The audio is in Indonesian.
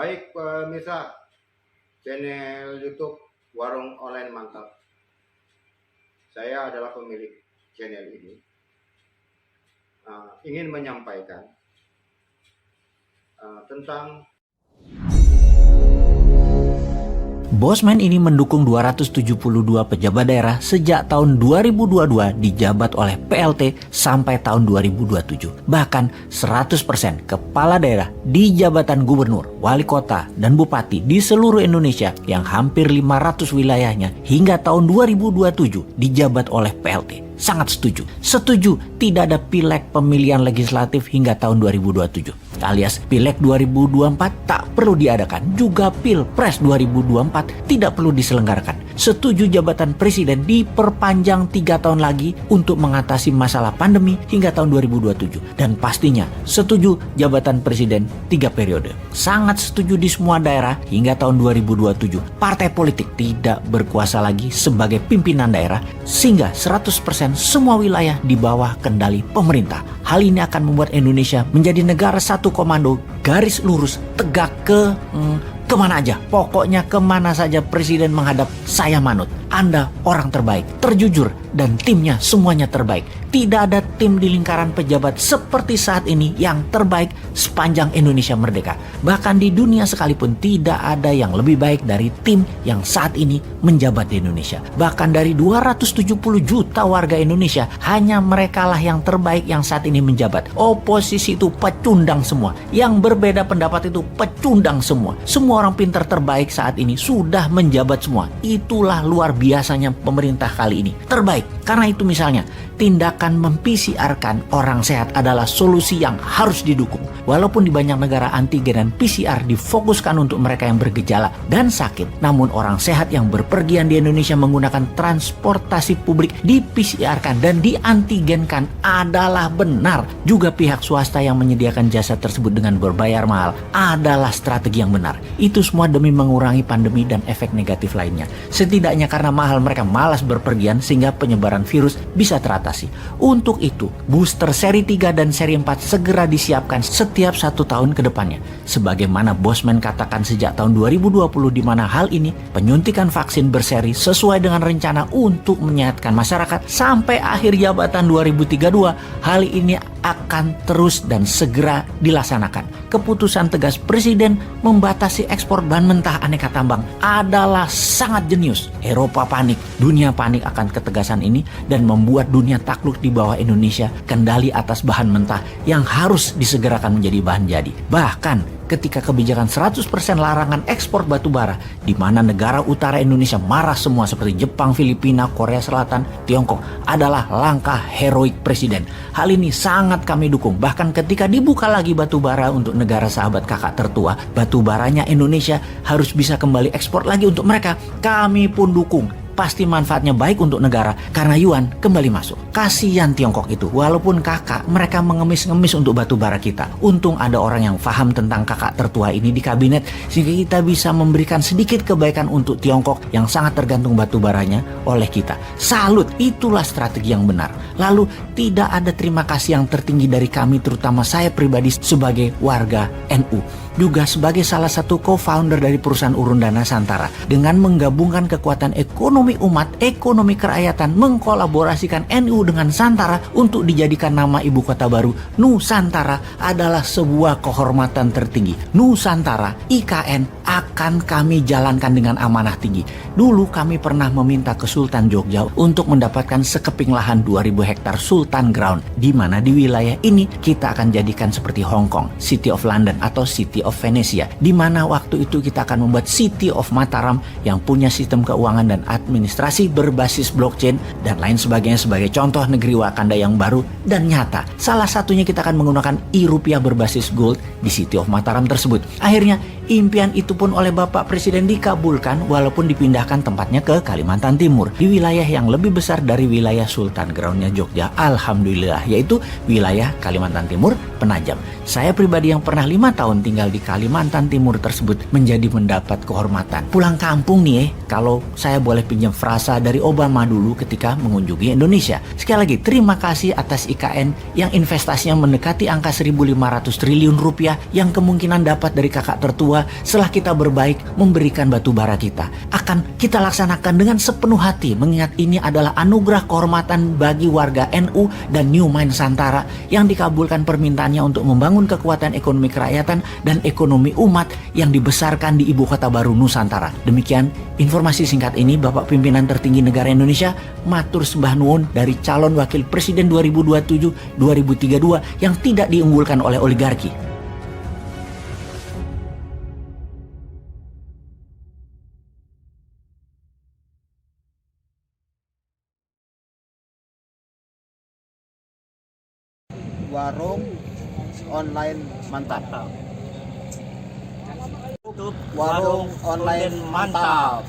Baik pemirsa channel YouTube Warung Online Mantap. Saya adalah pemilik channel ini. Ingin menyampaikan tentang Bosman ini mendukung 272 pejabat daerah sejak tahun 2022 dijabat oleh PLT sampai tahun 2027. Bahkan 100% kepala daerah di jabatan gubernur, wali kota, dan bupati di seluruh Indonesia yang hampir 500 wilayahnya hingga tahun 2027 dijabat oleh PLT. Sangat setuju. Setuju tidak ada pileg pemilihan legislatif hingga tahun 2027. Alias pileg 2024 tak perlu diadakan. Juga pilpres 2024 tidak perlu diselenggarakan. Setuju jabatan presiden diperpanjang 3 tahun lagi untuk mengatasi masalah pandemi hingga tahun 2027. Dan pastinya setuju jabatan presiden 3 periode. Sangat setuju di semua daerah hingga tahun 2027. Partai politik tidak berkuasa lagi sebagai pimpinan daerah sehingga 100% semua wilayah di bawah kendali pemerintah. Hal ini akan membuat Indonesia menjadi negara satu komando, garis lurus, tegak kemana aja. Pokoknya kemana saja presiden menghadap, saya manut. Anda orang terbaik, terjujur, dan timnya semuanya terbaik. Tidak ada tim di lingkaran pejabat seperti saat ini yang terbaik sepanjang Indonesia merdeka. Bahkan di dunia sekalipun tidak ada yang lebih baik dari tim yang saat ini menjabat di Indonesia. Bahkan dari 270 juta warga Indonesia, hanya merekalah yang terbaik yang saat ini menjabat. Oposisi itu pecundang semua. Yang berbeda pendapat itu pecundang semua. Semua orang pintar terbaik saat ini sudah menjabat semua. Itulah luar biasanya pemerintah kali ini. Terbaik. Karena itu misalnya, tindakan mem-PCR-kan orang sehat adalah solusi yang harus didukung. Walaupun di banyak negara antigen dan PCR difokuskan untuk mereka yang bergejala dan sakit, namun orang sehat yang berpergian di Indonesia menggunakan transportasi publik di-PCR-kan dan di-antigenkan adalah benar. Juga pihak swasta yang menyediakan jasa tersebut dengan berbayar mahal adalah strategi yang benar. Itu semua demi mengurangi pandemi dan efek negatif lainnya. Setidaknya karena mahal mereka malas berpergian sehingga penyebaran virus bisa teratasi. Untuk itu, booster seri 3 dan seri 4 segera disiapkan setiap 1 tahun ke depannya. Sebagaimana Bosman katakan sejak tahun 2020, di mana hal ini penyuntikan vaksin berseri sesuai dengan rencana untuk menyehatkan masyarakat sampai akhir jabatan 2032. Hal ini akan terus dan segera dilaksanakan. Keputusan tegas presiden membatasi ekspor bahan mentah aneka tambang adalah sangat jenius. Eropa panik, dunia panik akan ketegasan ini dan membuat dunia takluk di bawah Indonesia kendali atas bahan mentah yang harus disegerakan menjadi bahan jadi. Bahkan ketika kebijakan 100% larangan ekspor batu bara, di mana negara utara Indonesia marah semua seperti Jepang, Filipina, Korea Selatan, Tiongkok, adalah langkah heroik presiden. Hal ini sangat kami dukung. Bahkan ketika dibuka lagi batu bara untuk negara sahabat kakak tertua, batu baranya Indonesia harus bisa kembali ekspor lagi untuk mereka. Kami pun dukung. Pasti manfaatnya baik untuk negara karena yuan kembali masuk. Kasihan Tiongkok itu, walaupun kakak mereka mengemis-ngemis untuk batu bara kita. Untung ada orang yang paham tentang kakak tertua ini di kabinet sehingga kita bisa memberikan sedikit kebaikan untuk Tiongkok yang sangat tergantung batu baranya oleh kita. Salut, itulah strategi yang benar. Lalu tidak ada terima kasih yang tertinggi dari kami, terutama saya pribadi sebagai warga NU. Juga sebagai salah satu co-founder dari perusahaan Urun Dana Santara, dengan menggabungkan kekuatan ekonomi umat, ekonomi kerakyatan, mengkolaborasikan NU dengan Santara untuk dijadikan nama ibu kota baru Nusantara adalah sebuah kehormatan tertinggi. Nusantara, IKN, akan kami jalankan dengan amanah tinggi. Dulu kami pernah meminta ke Sultan Jogja untuk mendapatkan sekeping lahan 2000 hektar Sultan Ground, di mana di wilayah ini kita akan jadikan seperti Hong Kong, City of London atau City of Venesia, di mana waktu itu kita akan membuat City of Mataram yang punya sistem keuangan dan administrasi berbasis blockchain dan lain sebagainya sebagai contoh negeri Wakanda yang baru dan nyata. Salah satunya kita akan menggunakan e-rupiah berbasis gold di City of Mataram tersebut. Akhirnya impian itu pun oleh Bapak Presiden dikabulkan walaupun dipindahkan tempatnya ke Kalimantan Timur, di wilayah yang lebih besar dari wilayah Sultan Groundnya Jogja, alhamdulillah, yaitu wilayah Kalimantan Timur, penajam. Saya pribadi yang pernah 5 tahun tinggal di Kalimantan Timur tersebut menjadi mendapat kehormatan. Pulang kampung nih kalau saya boleh pinjam frasa dari Obama dulu ketika mengunjungi Indonesia. Sekali lagi, terima kasih atas IKN yang investasinya mendekati angka 1.500 triliun rupiah yang kemungkinan dapat dari kakak tertua setelah kita berbaik memberikan batu bara kita. Akan kita laksanakan dengan sepenuh hati mengingat ini adalah anugerah kehormatan bagi warga NU dan New Mind Nusantara yang dikabulkan permintaannya untuk membangun kekuatan ekonomi kerakyatan dan ekonomi umat yang dibesarkan di ibu kota baru Nusantara. Demikian informasi singkat ini Bapak Pimpinan Tertinggi Negara Indonesia, matur sembah nuwun dari calon wakil presiden 2027-2032 yang tidak diunggulkan oleh oligarki. Warung online mantap. Warung online mantap.